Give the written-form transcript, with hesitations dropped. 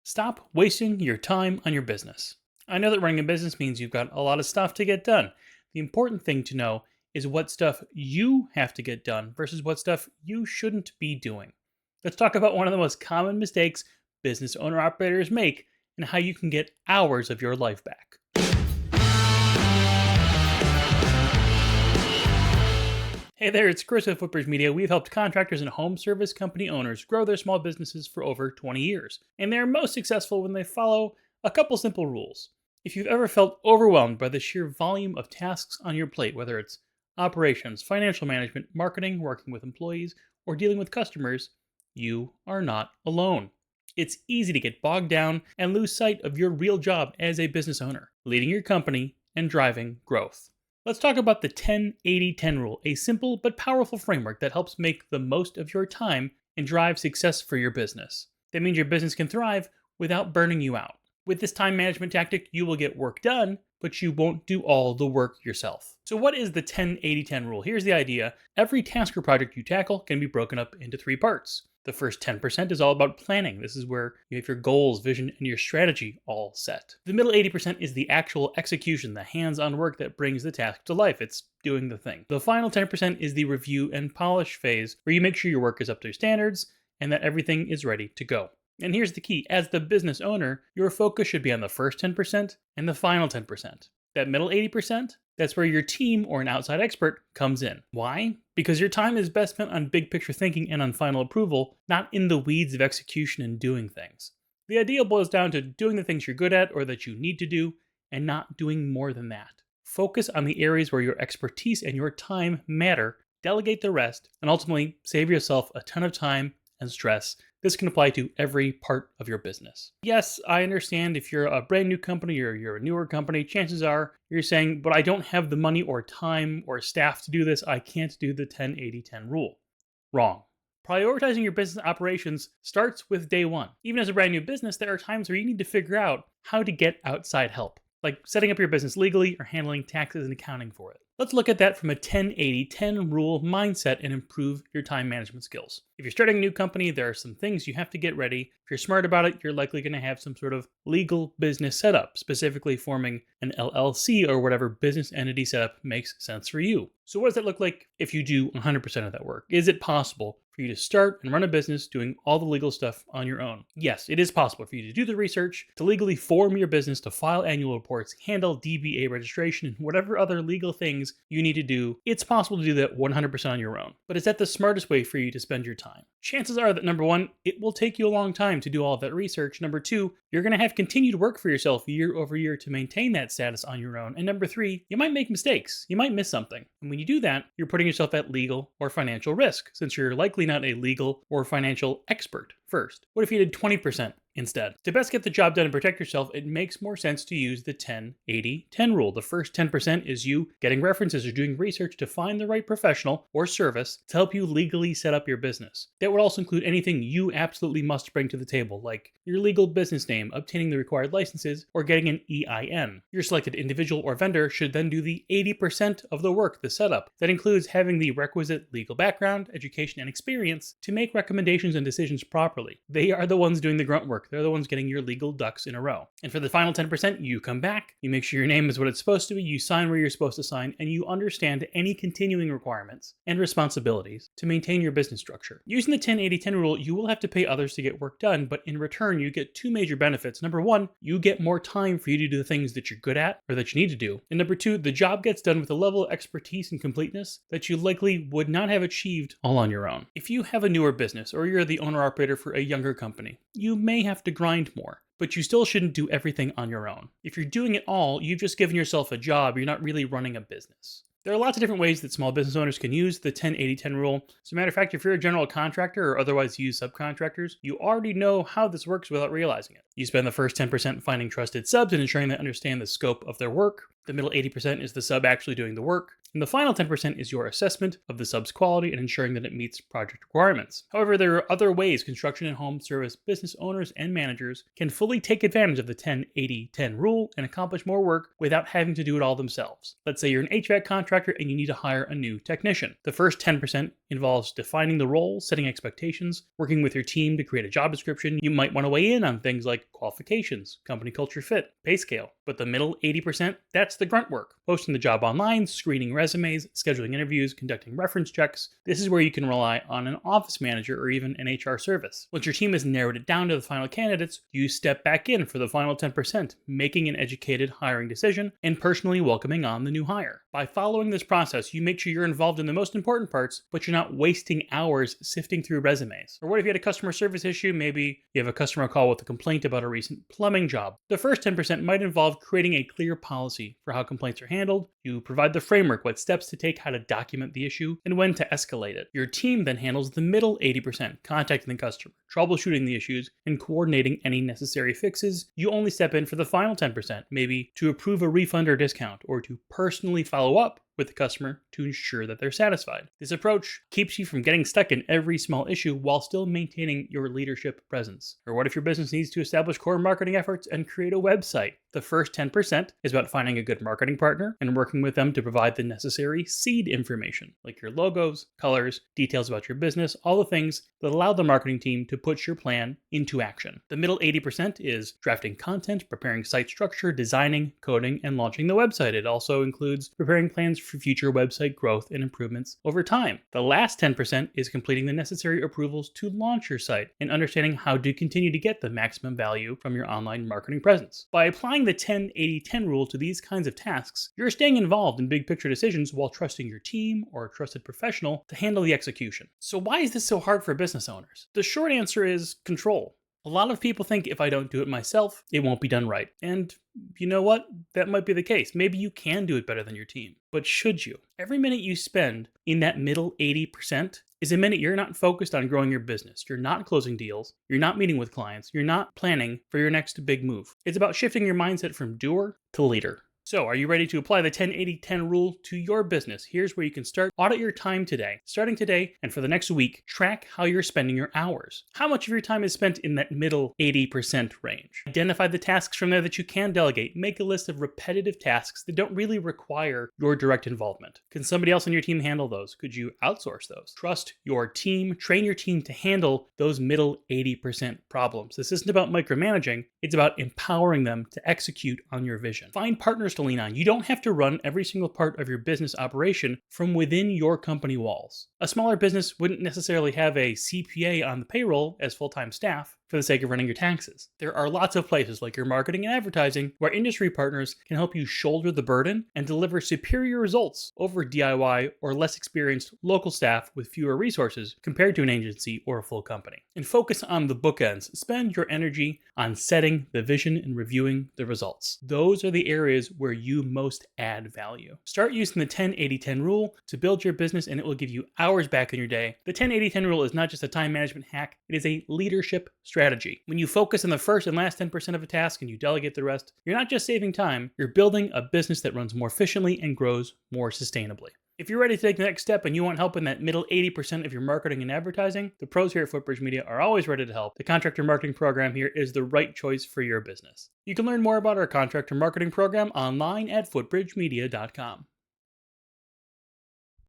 Stop wasting your time on your business. I know that running a business means you've got a lot of stuff to get done. The important thing to know is what stuff you have to get done versus what stuff you shouldn't be doing. Let's talk about one of the most common mistakes business owner operators make and how you can get hours of your life back. Hey there, it's Chris at Footbridge Media. We've helped contractors and home service company owners grow their small businesses for over 20 years. And they're most successful when they follow a couple simple rules. If you've ever felt overwhelmed by the sheer volume of tasks on your plate, whether it's operations, financial management, marketing, working with employees, or dealing with customers, you are not alone. It's easy to get bogged down and lose sight of your real job as a business owner, leading your company and driving growth. Let's talk about the 10-80-10 rule, a simple but powerful framework that helps make the most of your time and drive success for your business. That means your business can thrive without burning you out. With this time management tactic, you will get work done, but you won't do all the work yourself. So what is the 10-80-10 rule? Here's the idea. Every task or project you tackle can be broken up into 3 parts. The first 10% is all about planning. This is where you have your goals, vision, and your strategy all set. The middle 80% is the actual execution, the hands-on work that brings the task to life. It's doing the thing. The final 10% is the review and polish phase, where you make sure your work is up to standards and that everything is ready to go. And here's the key. As the business owner, your focus should be on the first 10% and the final 10%. That middle 80%, that's where your team or an outside expert comes in. Why? Because your time is best spent on big picture thinking and on final approval, not in the weeds of execution and doing things. The idea boils down to doing the things you're good at or that you need to do, and not doing more than that. Focus on the areas where your expertise and your time matter, delegate the rest, and ultimately save yourself a ton of time and stress. This can apply to every part of your business. Yes, I understand if you're a brand new company or you're a newer company, chances are you're saying, but I don't have the money or time or staff to do this. I can't do the 10-80-10 rule. Wrong. Prioritizing your business operations starts with day one. Even as a brand new business, there are times where you need to figure out how to get outside help, like setting up your business legally or handling taxes and accounting for it. Let's look at that from a 10-80-10 rule mindset and improve your time management skills. If you're starting a new company, there are some things you have to get ready. If you're smart about it, you're likely going to have some sort of legal business setup, specifically forming an LLC or whatever business entity setup makes sense for you. So what does that look like if you do 100% of that work? Is it possible for you to start and run a business doing all the legal stuff on your own? Yes, it is possible for you to do the research, to legally form your business, to file annual reports, handle DBA registration, and whatever other legal things you need to do. It's possible to do that 100% on your own. But is that the smartest way for you to spend your time? Chances are that number one, it will take you a long time to do all of that research. Number two, you're going to have continued work for yourself year over year to maintain that status on your own. And number three, you might make mistakes. You might miss something. And when you do that, you're putting yourself at legal or financial risk, since you're likely not a legal or financial expert first. What if you did 20% instead? To best get the job done and protect yourself, it makes more sense to use the 10-80-10 rule. The first 10% is you getting references or doing research to find the right professional or service to help you legally set up your business. That would also include anything you absolutely must bring to the table, like your legal business name, obtaining the required licenses, or getting an EIN. Your selected individual or vendor should then do the 80% of the work, the setup. That includes having the requisite legal background, education, and experience to make recommendations and decisions properly. They are the ones doing the grunt work. They're the ones getting your legal ducks in a row. And for the final 10%, you come back, you make sure your name is what it's supposed to be, you sign where you're supposed to sign, and you understand any continuing requirements and responsibilities to maintain your business structure. Using the 10-80-10 rule, you will have to pay others to get work done, but in return, you get 2 major benefits. Number one, you get more time for you to do the things that you're good at or that you need to do. And number two, the job gets done with a level of expertise and completeness that you likely would not have achieved all on your own. If you have a newer business or you're the owner-operator for a younger company, you may have to grind more, but you still shouldn't do everything on your own. If you're doing it all, you've just given yourself a job. You're not really running a business. There are lots of different ways that small business owners can use the 10-80-10 rule. As a matter of fact, if you're a general contractor or otherwise use subcontractors, you already know how this works without realizing it. You spend the first 10% finding trusted subs and ensuring they understand the scope of their work. The middle 80% is the sub actually doing the work. And the final 10% is your assessment of the sub's quality and ensuring that it meets project requirements. However, there are other ways construction and home service business owners and managers can fully take advantage of the 10-80-10 rule and accomplish more work without having to do it all themselves. Let's say you're an HVAC contractor and you need to hire a new technician. The first 10% involves defining the role, setting expectations, working with your team to create a job description. You might want to weigh in on things like qualifications, company culture fit, pay scale. But the middle 80%, that's the grunt work. Posting the job online, screening resumes, scheduling interviews, conducting reference checks. This is where you can rely on an office manager or even an HR service. Once your team has narrowed it down to the final candidates, you step back in for the final 10%, making an educated hiring decision and personally welcoming on the new hire. By following this process, you make sure you're involved in the most important parts, but you're not wasting hours sifting through resumes. Or what if you had a customer service issue? Maybe you have a customer call with a complaint about a recent plumbing job. The first 10% might involve creating a clear policy for how complaints are handled. You provide the framework, what steps to take, how to document the issue, and when to escalate it. Your team then handles the middle 80%, contacting the customer, troubleshooting the issues, and coordinating any necessary fixes. You only step in for the final 10%, maybe to approve a refund or discount, or to personally follow up with the customer to ensure that they're satisfied. This approach keeps you from getting stuck in every small issue while still maintaining your leadership presence. Or what if your business needs to establish core marketing efforts and create a website? The first 10% is about finding a good marketing partner and working with them to provide the necessary seed information, like your logos, colors, details about your business, all the things that allow the marketing team to put your plan into action. The middle 80% is drafting content, preparing site structure, designing, coding, and launching the website. It also includes preparing plans for future website growth and improvements over time. The last 10% is completing the necessary approvals to launch your site and understanding how to continue to get the maximum value from your online marketing presence. By applying the 10-80-10 rule to these kinds of tasks, you're staying involved in big picture decisions while trusting your team or a trusted professional to handle the execution. So why is this so hard for business owners? The short answer is control. A lot of people think if I don't do it myself, it won't be done right. And you know what? That might be the case. Maybe you can do it better than your team. But should you? Every minute you spend in that middle 80% is a minute you're not focused on growing your business. You're not closing deals. You're not meeting with clients. You're not planning for your next big move. It's about shifting your mindset from doer to leader. So, are you ready to apply the 10-80-10 rule to your business? Here's where you can start. Audit your time today. Starting today and for the next week, track how you're spending your hours. How much of your time is spent in that middle 80% range? Identify the tasks from there that you can delegate. Make a list of repetitive tasks that don't really require your direct involvement. Can somebody else on your team handle those? Could you outsource those? Trust your team. Train your team to handle those middle 80% problems. This isn't about micromanaging. It's about empowering them to execute on your vision. Find partners to lean on. You don't have to run every single part of your business operation from within your company walls. A smaller business wouldn't necessarily have a CPA on the payroll as full-time staff for the sake of running your taxes. There are lots of places like your marketing and advertising where industry partners can help you shoulder the burden and deliver superior results over DIY or less experienced local staff with fewer resources compared to an agency or a full company. And focus on the bookends. Spend your energy on setting the vision and reviewing the results. Those are the areas where you most add value. Start using the 10-80-10 rule to build your business, and it will give you hours back in your day. The 10-80-10 rule is not just a time management hack, it is a leadership strategy. When you focus on the first and last 10% of a task and you delegate the rest, you're not just saving time, you're building a business that runs more efficiently and grows more sustainably. If you're ready to take the next step and you want help in that middle 80% of your marketing and advertising, the pros here at Footbridge Media are always ready to help. The contractor marketing program here is the right choice for your business. You can learn more about our contractor marketing program online at footbridgemedia.com.